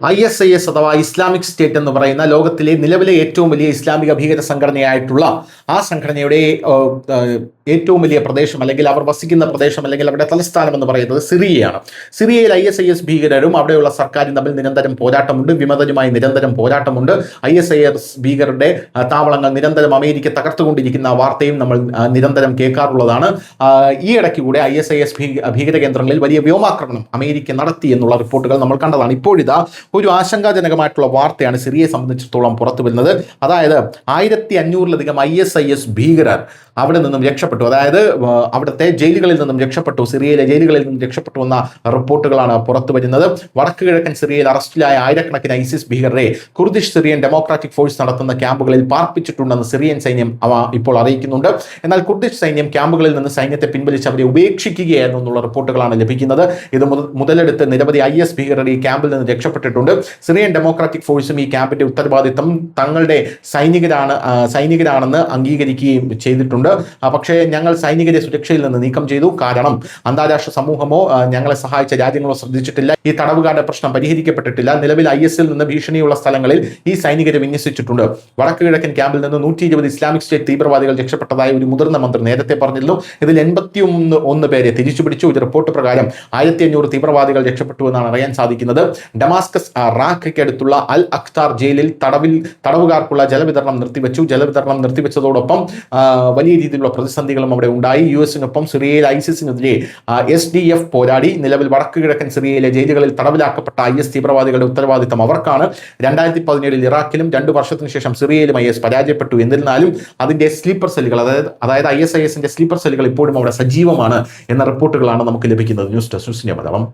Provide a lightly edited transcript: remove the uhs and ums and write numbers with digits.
ISIS അഥവാ Islamic state എന്ന് പറയുന്ന ലോകത്തിലെ നിലവിലെ ഏറ്റവും വലിയ ഇസ്ലാമിക ഭീകര സംഘടനയായിട്ടുള്ള ആ സംഘടനയുടെ ഏറ്റവും വലിയ പ്രദേശം അല്ലെങ്കിൽ അവർ വസിക്കുന്ന പ്രദേശം അല്ലെങ്കിൽ അവരുടെ തലസ്ഥാനം എന്ന് പറയുന്നത് സിറിയയാണ്. സിറിയയിൽ ISIS ഭീകരരും അവിടെയുള്ള സർക്കാരും തമ്മിൽ നിരന്തരം പോരാട്ടമുണ്ട്. വിമതരുമായി നിരന്തരം പോരാട്ടമുണ്ട്. ISIS ഭീകരരുടെ താവളങ്ങൾ നിരന്തരം അമേരിക്ക തകർത്തുകൊണ്ടിരിക്കുന്ന വാർത്തയും നമ്മൾ നിരന്തരം കേൾക്കാറുള്ളതാണ്. ഈ ഇടയ്ക്ക് കൂടെ ISIS ഭീകര കേന്ദ്രങ്ങളിൽ വലിയ വ്യോമാക്രമണം അമേരിക്ക നടത്തി എന്നുള്ള റിപ്പോർട്ടുകൾ നമ്മൾ കണ്ടതാണ്. ഇപ്പോഴിതാ ഒരു ആശങ്കാജനകമായിട്ടുള്ള വാർത്തയാണ് സിറിയയെ സംബന്ധിച്ചിടത്തോളം പുറത്തു വരുന്നത്. അതായത് 1500-ലധികം ISIS ഭീകരർ അവിടെ നിന്നും രക്ഷപ്പെട്ടു. അതായത് അവിടുത്തെ ജയിലുകളിൽ നിന്നും രക്ഷപ്പെട്ടു, സിറിയയിലെ ജയിലുകളിൽ നിന്നും രക്ഷപ്പെട്ടു എന്ന റിപ്പോർട്ടുകളാണ് പുറത്തു വരുന്നത്. വടക്ക് കിഴക്കൻ സിറിയയിൽ അറസ്റ്റിലായ ആയിരക്കണക്കിന് ഐസിസ് ഭീകരരെ കുർദിഷ് സിറിയൻ ഡെമോക്രാറ്റിക് ഫോഴ്സ് നടത്തുന്ന ക്യാമ്പുകളിൽ പാർപ്പിച്ചിട്ടുണ്ടെന്ന് സിറിയൻ സൈന്യം ഇപ്പോൾ അറിയിക്കുന്നുണ്ട്. എന്നാൽ കുർദിഷ് സൈന്യം ക്യാമ്പുകളിൽ നിന്ന് സൈന്യത്തെ പിൻവലിച്ച് അവരെ ഉപേക്ഷിക്കുകയായിരുന്നു എന്നുള്ള റിപ്പോർട്ടുകളാണ് ലഭിക്കുന്നത്. ഇത് മുതലെടുത്ത് നിരവധി IS ഭീകരർ ഈ ക്യാമ്പിൽ നിന്ന് രക്ഷപ്പെട്ടിട്ടുണ്ട്. സിറിയൻ ഡെമോക്രാറ്റിക് ഫോഴ്സും ഈ ക്യാമ്പിന്റെ ഉത്തരവാദിത്തം തങ്ങളുടെ സൈനികരാണെന്ന് അംഗീകരിക്കുകയും ചെയ്തിട്ടുണ്ട്. പക്ഷേ ഞങ്ങൾ സൈനികരെ സുരക്ഷയിൽ നിന്ന് നീക്കം ചെയ്തു, കാരണം അന്താരാഷ്ട്ര സമൂഹമോ ഞങ്ങളെ സഹായിച്ച രാജ്യങ്ങളോ ശ്രദ്ധിച്ചിട്ടില്ല. ഈ തടവുകാരുടെ പ്രശ്നം പരിഹരിക്കപ്പെട്ടിട്ടില്ല. നിലവിൽ ISIL നിന്ന് ഭീഷണിയുള്ള സ്ഥലങ്ങളിൽ ഈ സൈനികരെ വിന്യസിച്ചിട്ടുണ്ട്. വടക്ക് കിഴക്കൻ ക്യാമ്പിൽ നിന്ന് 120 ഇസ്ലാമിക് സ്റ്റേറ്റ് തീവ്രവാദികൾ രക്ഷപ്പെട്ടതായി ഒരു മുതിർന്ന മന്ത്രി നേരത്തെ പറഞ്ഞിരുന്നു. ഇതിൽ 81 പേരെ തിരിച്ചുപിടിച്ചു. ഇത് റിപ്പോർട്ട് പ്രകാരം 1500 തീവ്രവാദികൾ രക്ഷപ്പെട്ടു എന്നാണ് അറിയാൻ സാധിക്കുന്നത്. ഡമാസ്കസ് റാഖയ്ക്കടുത്തുള്ള അൽ അഖ്താർ ജയിലിൽ തടവുകാർക്കുള്ള ജലവിതരണം നിർത്തിവെച്ചു. ജലവിതരണം നിർത്തിവെച്ചതോടൊപ്പം വലിയ രീതിയിലുള്ള പ്രതിസന്ധികളും അവിടെ ഉണ്ടായി. US-നൊപ്പം സിറിയയിൽ ISIS-നെതിരെ SDF പോരാടി. നിലവിൽ വടക്ക് കിഴക്കൻ സിറിയയിലെ ജയിലുകളിൽ തടവിലാക്കപ്പെട്ട IS തീവ്രവാദികളുടെ ഉത്തരവാദിത്തം അവർക്കാണ്. 2017 ഇറാഖിലും 2 വർഷത്തിന് ശേഷം സിറിയയിലും IS പരാജയപ്പെട്ടു. എന്നിരുന്നാലും അതിന്റെ സ്ലീപ്പർ സെല്ലുകൾ അതായത് ISIS-ന്റെ സ്ലീപ്പർ സെല്ലുകൾ ഇപ്പോഴും അവിടെ സജീവമാണ് എന്ന റിപ്പോർട്ടുകളാണ് നമുക്ക് ലഭിക്കുന്നത്. News desk news India Malayalam.